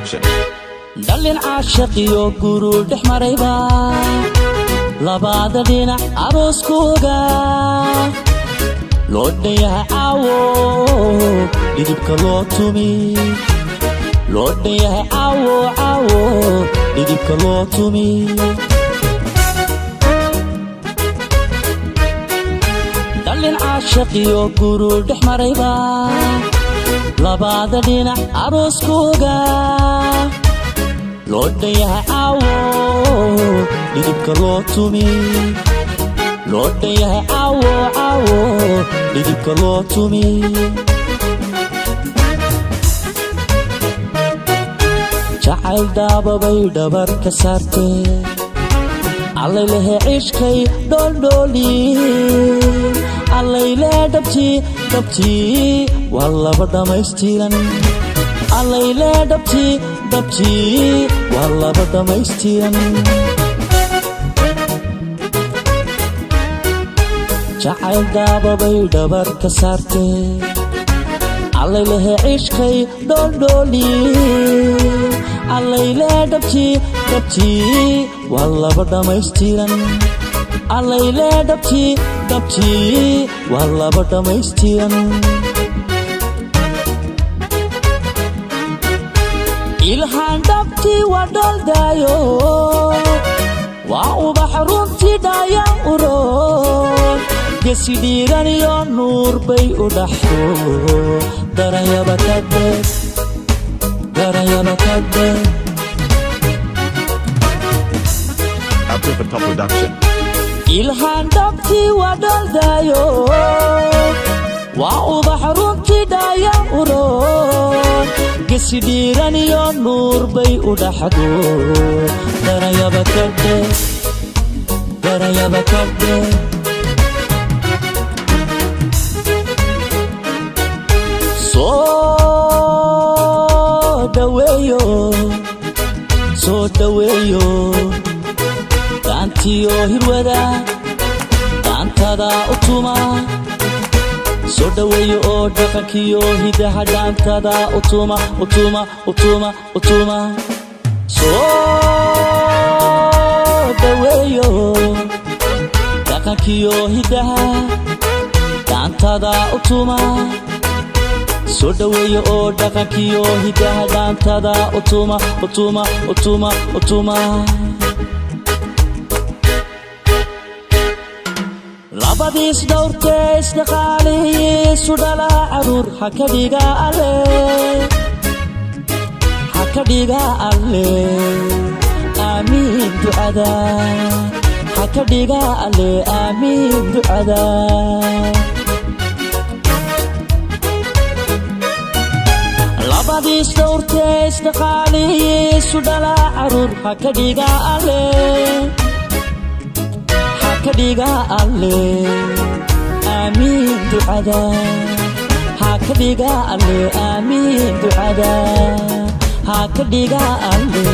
Production. dallin caashaqiyo guru dhex marayba labada dhinac arooskooga loo dhayahay caawo dhidibka loo tumi loo dhayahay caawo dhidibka loo tumi dallin caashaqiyo guru dhex marayba labada dhinac arooskooga loo dhayahay caawo dhidibka loo tumi loo dhayahay caawo dhidibka loo tumi jacayl daababay dhabar ka saartee allaylehe cishkay dholdhooli allayle dhabtii waa laba dhammaystiran allayle dhabtii waa laba dhammaystiran jacayl daababay dhabar ka saartee allaylehe cishkay dholdhooli allayle dhabtii waa laba dhammaystiran allayle dhabtii waa laba dhammaystiran ilhaan dhabtii waa dholdaayo waa ubax runtii dhaaya uroon gesi dhiiran iyo nuur bay u dhaxdo daranyaba ka dheer Africa Production. ilhaan dhabtii waa dholdaayo waa ubax runtii dhaaya uroon gesi dhiiran iyo nuur bay u dhaxdo daranyaba ka dheer soo dhaweeyo gaantiyo hirwada gaantada u tuma soo dhaweeyo oo dhaqankiyo hidaha gaantada u tuma soo dhaweeyo dhaqankiyo hidaha gaantada u tuma soo dhaweeyo oo dhaqankiyo hidaha gaantada u tuma labadiis dhowrtee isdhaqaalihiisu dhala caruur ha ka dhiga alle aamiin ducada ha ka dhiga alle aamiin ducada labadiis dhowrtee isdhaqaalihiisu dhala caruur ha ka dhiga alle aamiin ducada ha ka dhiga alle aamiin ducada ha ka dhiga alle